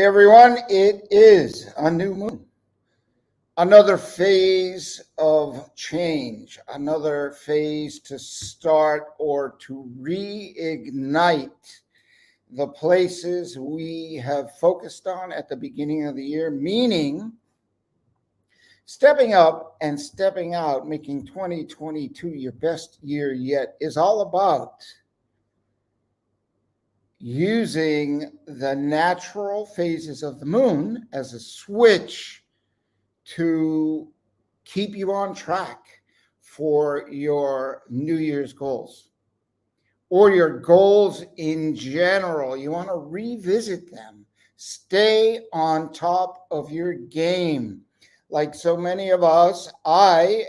everyone. It is a new moon, another phase of change, another phase to start or to reignite the places we have focused on at the beginning of the year, meaning stepping up and stepping out, making 2022 your best year yet, is all about using the natural phases of the moon as a switch to keep you on track for your New Year's goals or your goals in general. You want to revisit them, stay on top of your game. Like so many of us, I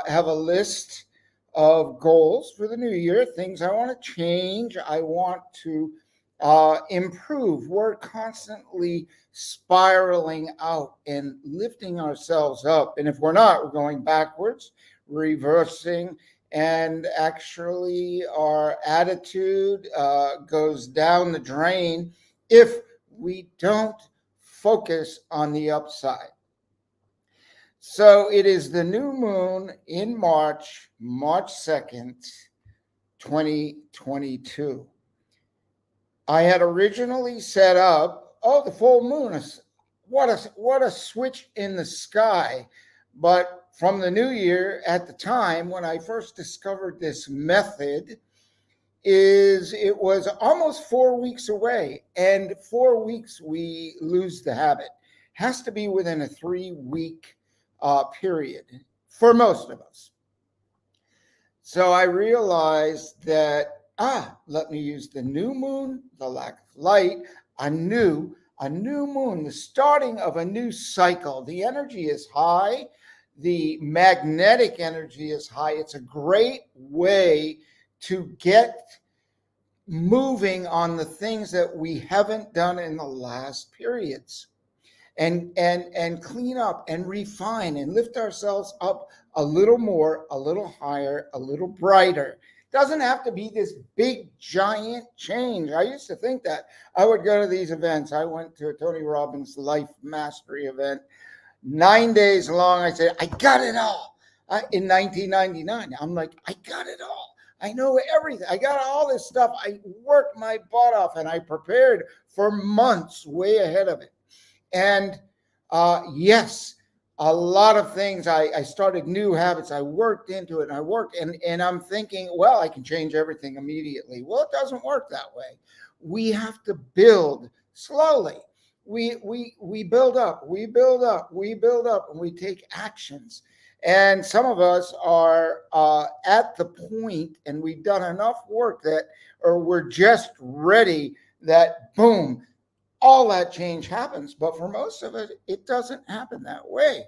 have a list of goals for the new year, things I want to change, I want to improve. We're constantly spiraling out and lifting ourselves up. And if we're not, we're going backwards, reversing, and actually our attitude goes down the drain if we don't focus on the upside. So it is the new moon in March 2nd, 2022. I had originally set up, the full moon is what a switch in the sky. But from the new year, at the time when I first discovered this method, it was almost 4 weeks away. And 4 weeks, we lose the habit. Has to be within a 3-week period for most of us. So I realized that let me use the new moon, the lack of light, a new moon, the starting of a new cycle. The energy is high. The magnetic energy is high. It's a great way to get moving on the things that we haven't done in the last periods and clean up and refine and lift ourselves up a little more, a little higher, a little brighter. Doesn't have to be this big, giant change. I used to think that. I would go to these events. I went to a Tony Robbins Life Mastery event, 9 days long. I said, I got it all. In 1999, I'm like, I got it all. I know everything. I got all this stuff. I worked my butt off and I prepared for months way ahead of it. And yes, a lot of things. I started new habits. I worked into it and I worked and I'm thinking, well, I can change everything immediately. Well, it doesn't work that way. We have to build slowly. We build up, we build up, we build up, and we take actions. And some of us are at the point, and we've done enough work or we're just ready that boom, all that change happens. But for most of it, it doesn't happen that way.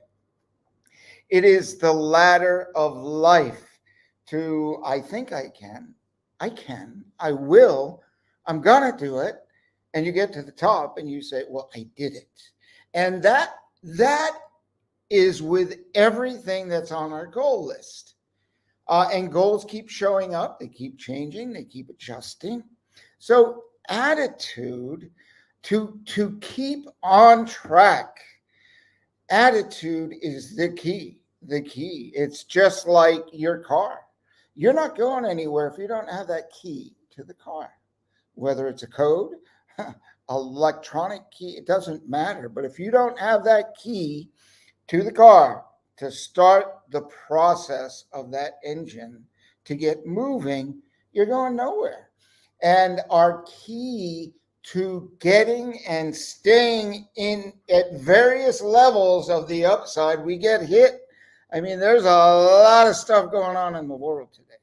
It is the ladder of life to, I think I can, I will, I'm going to do it. And you get to the top and you say, well, I did it. And that is with everything that's on our goal list. And goals keep showing up. They keep changing. They keep adjusting. So attitude to keep on track. Attitude is the key. It's just like your car. You're not going anywhere if you don't have that key to the car, whether it's a code, electronic key, it doesn't matter. But if you don't have that key to the car to start the process of that engine to get moving, you're going nowhere. And our key to getting and staying in at various levels of the upside, we get hit. I mean, there's a lot of stuff going on in the world today.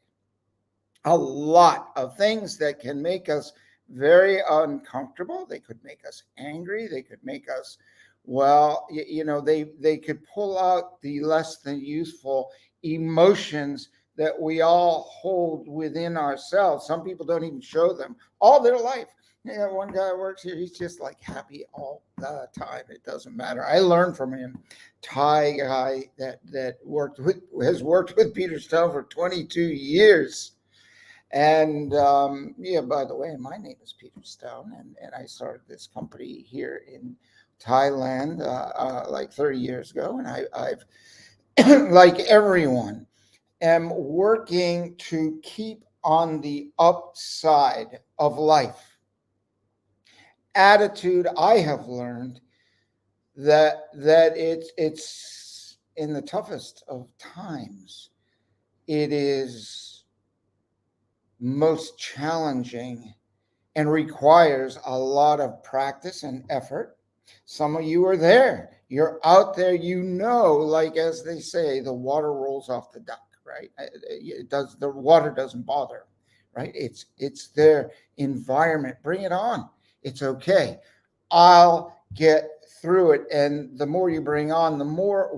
A lot of things that can make us very uncomfortable. They could make us angry. They could make us, they could pull out the less than useful emotions that we all hold within ourselves. Some people don't even show them all their life. One guy works here, he's just like happy all the time. It doesn't matter. I learned from him. Thai guy that has worked with Peter Stone for 22 years. And by the way, my name is Peter Stone, and I started this company here in Thailand like 30 years ago, and I've like everyone, am working to keep on the upside of life. Attitude, I have learned that it's in the toughest of times, it is most challenging and requires a lot of practice and effort. Some of you are there. You're out there, like as they say, the water rolls off the duck, right? It does, the water doesn't bother, right? It's their environment. Bring it on. It's okay. I'll get through it. And the more you bring on, the more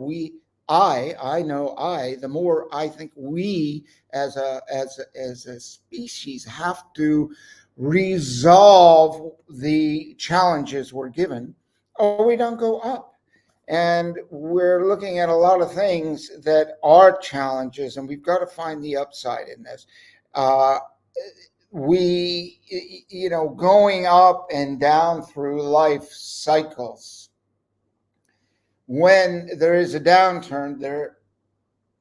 the more I think we as a species have to resolve the challenges we're given, or we don't go up. And we're looking at a lot of things that are challenges, and we've got to find the upside in this. Uh, going up and down through life cycles. When there is a downturn, there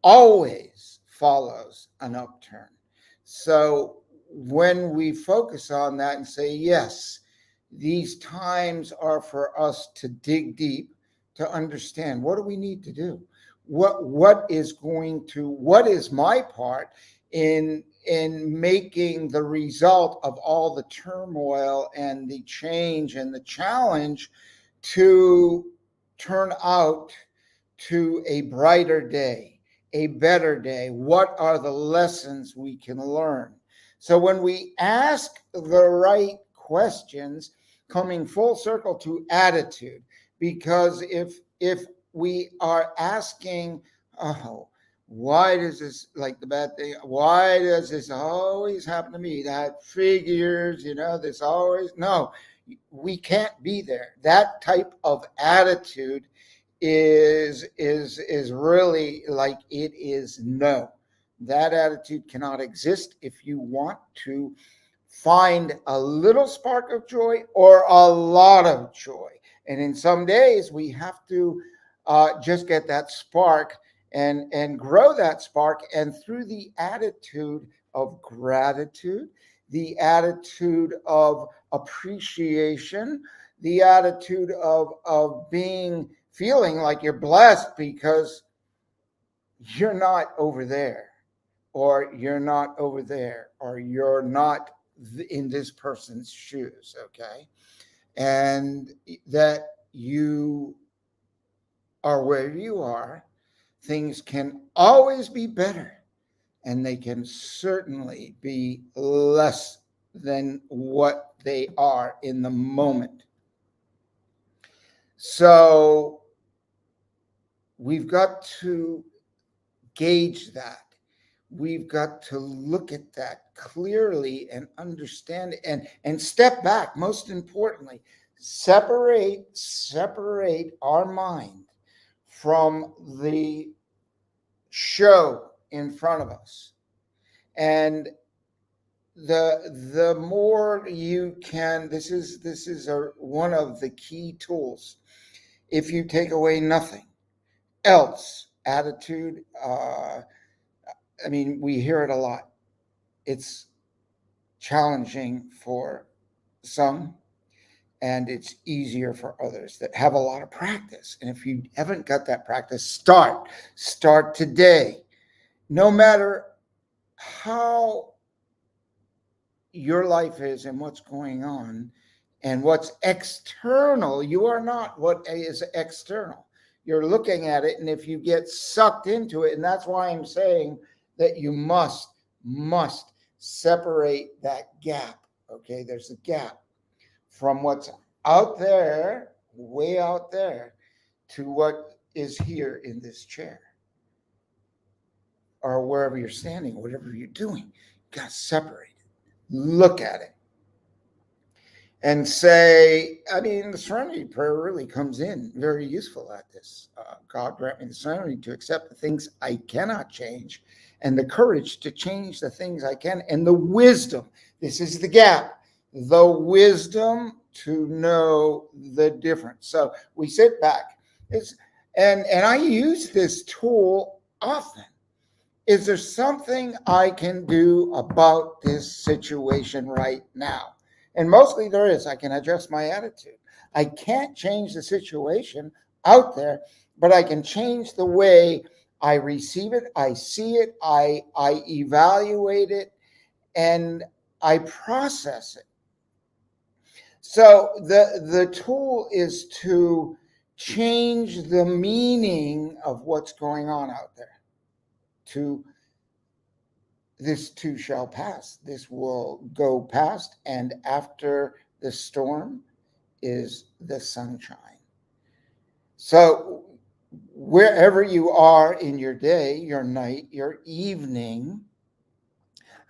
always follows an upturn. So when we focus on that and say, yes, these times are for us to dig deep, to understand what do we need to do? What is my part in making the result of all the turmoil and the change and the challenge to turn out to a brighter day, a better day? What are the lessons we can learn? So when we ask the right questions, coming full circle to attitude, because if we are asking, oh, why does this, like the bad thing, why does this always happen to me? That figures, this always, no, we can't be there. That type of attitude is really like, it is no. That attitude cannot exist if you want to find a little spark of joy or a lot of joy. And in some days, we have to just get that spark and grow that spark. And through the attitude of gratitude, the attitude of appreciation, the attitude of feeling like you're blessed because you're not over there, or you're not over there, or you're not in this person's shoes, okay? And that you are where you are. Things can always be better, and they can certainly be less than what they are in the moment. So we've got to gauge that. We've got to look at that clearly and understand it, and step back. Most importantly, separate our mind from the show in front of us. And the more you can, this is one of the key tools. If you take away nothing else, attitude, we hear it a lot. It's challenging for some, and it's easier for others that have a lot of practice. And if you haven't got that practice, start today. No matter how your life is and what's going on and what's external, you are not what is external. You're looking at it, and if you get sucked into it, and that's why I'm saying that you must separate that gap. Okay, there's a gap from what's out there, way out there, to what is here in this chair, or wherever you're standing, whatever you're doing. You got to separate it. Look at it and say, the serenity prayer really comes in very useful at this. God grant me the serenity to accept the things I cannot change, and the courage to change the things I can, and the wisdom. This is the gap. the wisdom to know the difference. So we sit back. It's, and I use this tool often. Is there something I can do about this situation right now? And mostly there is. I can adjust my attitude. I can't change the situation out there, but I can change the way I receive it, I see it, I evaluate it, and I process it. So the tool is to change the meaning of what's going on out there. To this too shall pass. This will go past, and after the storm is the sunshine. So wherever you are in your day, your night, your evening,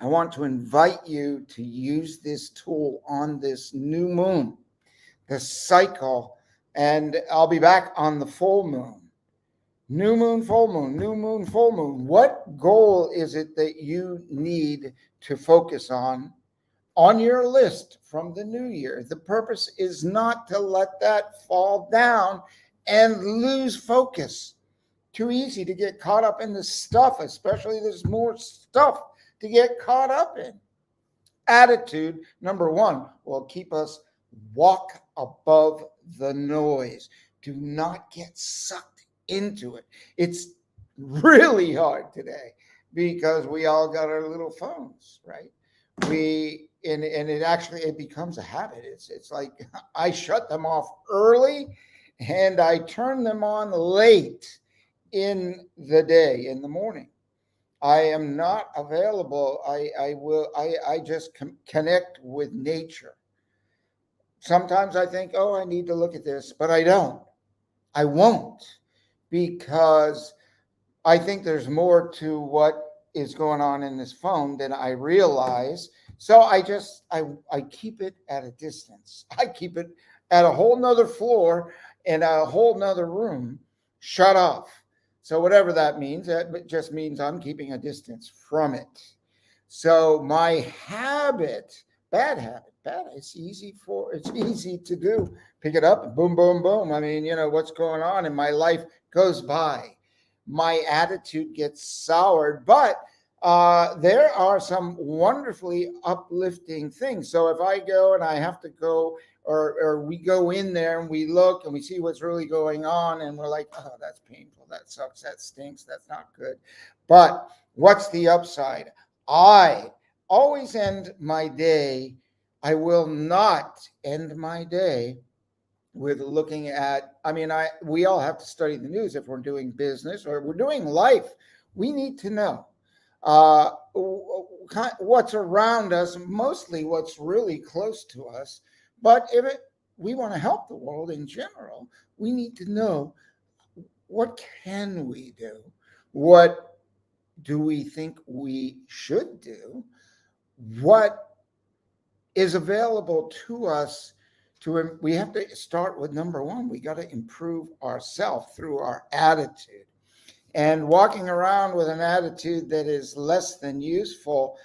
I want to invite you to use this tool on this new moon, the cycle, and I'll be back on the full moon. New moon, full moon, new moon, full moon. What goal is it that you need to focus on your list from the new year? The purpose is not to let that fall down and lose focus. Too easy to get caught up in the stuff, especially there's more stuff to get caught up in. Attitude, number one, will keep us walk above the noise. Do not get sucked into it. It's really hard today because we all got our little phones, right? We and it actually it becomes a habit. It's like I shut them off early and I turn them on late in the day, in the morning. I am not available. I just connect with nature. Sometimes I think, oh, I need to look at this, but I don't. I won't because I think there's more to what is going on in this phone than I realize. So I keep it at a distance. I keep it at a whole nother floor in a whole nother room, shut off. So whatever that means, that just means I'm keeping a distance from it. So my habit, bad. It's easy to do. Pick it up, boom, boom, boom. I mean, what's going on in my life goes by. My attitude gets soured, but there are some wonderfully uplifting things. So if I go and I have to go, or we go in there and we look and we see what's really going on, and we're like, oh, that's painful, that sucks, that stinks, that's not good. But what's the upside? I always end my day. I will not end my day with looking at, we all have to study the news if we're doing business or we're doing life. We need to know what's around us, mostly what's really close to us. But we want to help the world in general, we need to know, what can we do? What do we think we should do? What is available to us? We have to start with number one. We got to improve ourselves through our attitude. And walking around with an attitude that is less than useful,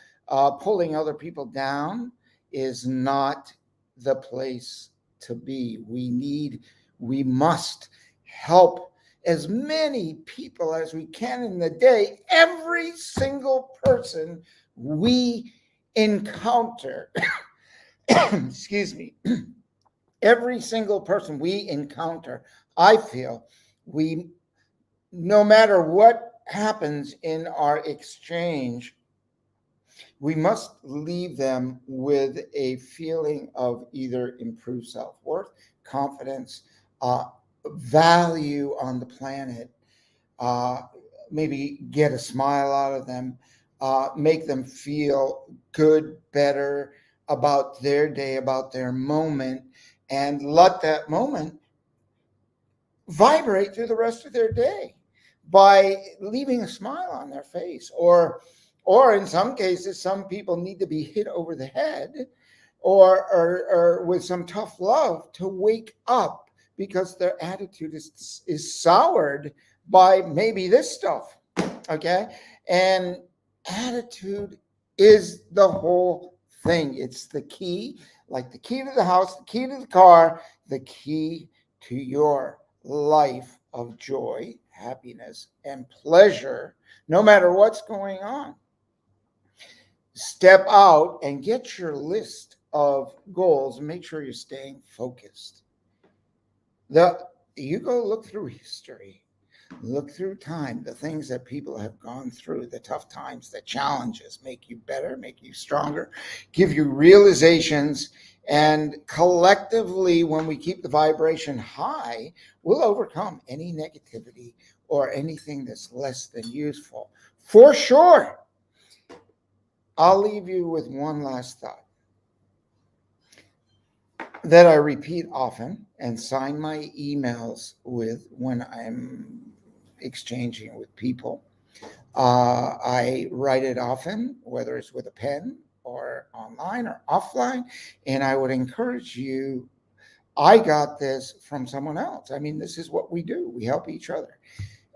pulling other people down, is not the place to be. We must help as many people as we can in the day. Every single person we encounter, excuse me, every single person we encounter, I feel no matter what happens in our exchange, we must leave them with a feeling of either improved self-worth, confidence, value on the planet, maybe get a smile out of them, make them feel good, better about their day, about their moment, and let that moment vibrate through the rest of their day by leaving a smile on their face. Or in some cases, some people need to be hit over the head or with some tough love to wake up because their attitude is soured by maybe this stuff. Okay. And attitude is the whole thing. It's the key. like the key to the house, the key to the car, the key to your life of joy, happiness, and pleasure, no matter what's going on. Step out and get your list of goals and make sure you're staying focused. You go look through history, look through time, the things that people have gone through, the tough times, the challenges make you better, make you stronger, give you realizations. And collectively, when we keep the vibration high, we'll overcome any negativity or anything that's less than useful. For sure. I'll leave you with one last thought that I repeat often and sign my emails with when I'm exchanging with people. I write it often, whether it's with a pen or online or offline, and I would encourage you. I got this from someone else. I mean, this is what we do. We help each other.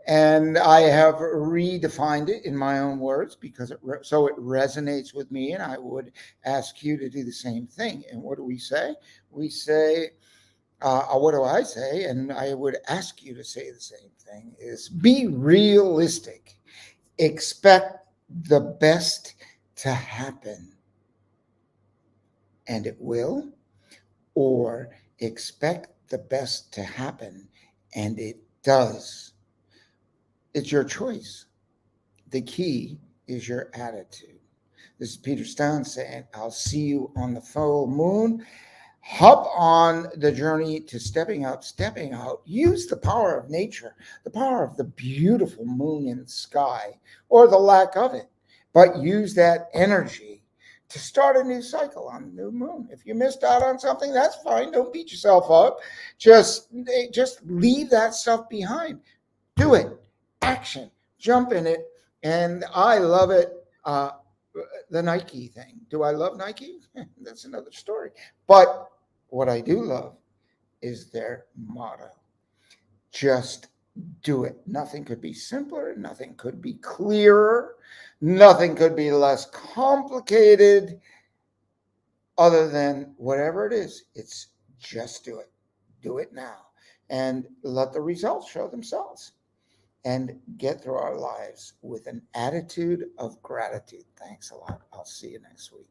And I have redefined it in my own words because so it resonates with me, and I would ask you to do the same thing. And what do we say? We say, what do I say? And I would ask you to say the same thing: is be realistic. Expect the best to happen, and it will, or expect the best to happen, and it does. It's your choice. The key is your attitude. This is Peter Stone saying, I'll see you on the full moon. Hop on the journey to stepping out, stepping out. Use the power of nature, the power of the beautiful moon in the sky, or the lack of it. But use that energy to start a new cycle on the new moon. If you missed out on something, that's fine. Don't beat yourself up. Just leave that stuff behind. Do it. Action. Jump in it. And I love it. The Nike thing. Do I love Nike? That's another story. But what I do love is their motto: just do it. Nothing could be simpler. Nothing could be clearer. Nothing could be less complicated other than whatever it is. It's just do it. Do it now. And let the results show themselves. And get through our lives with an attitude of gratitude. Thanks a lot. I'll see you next week.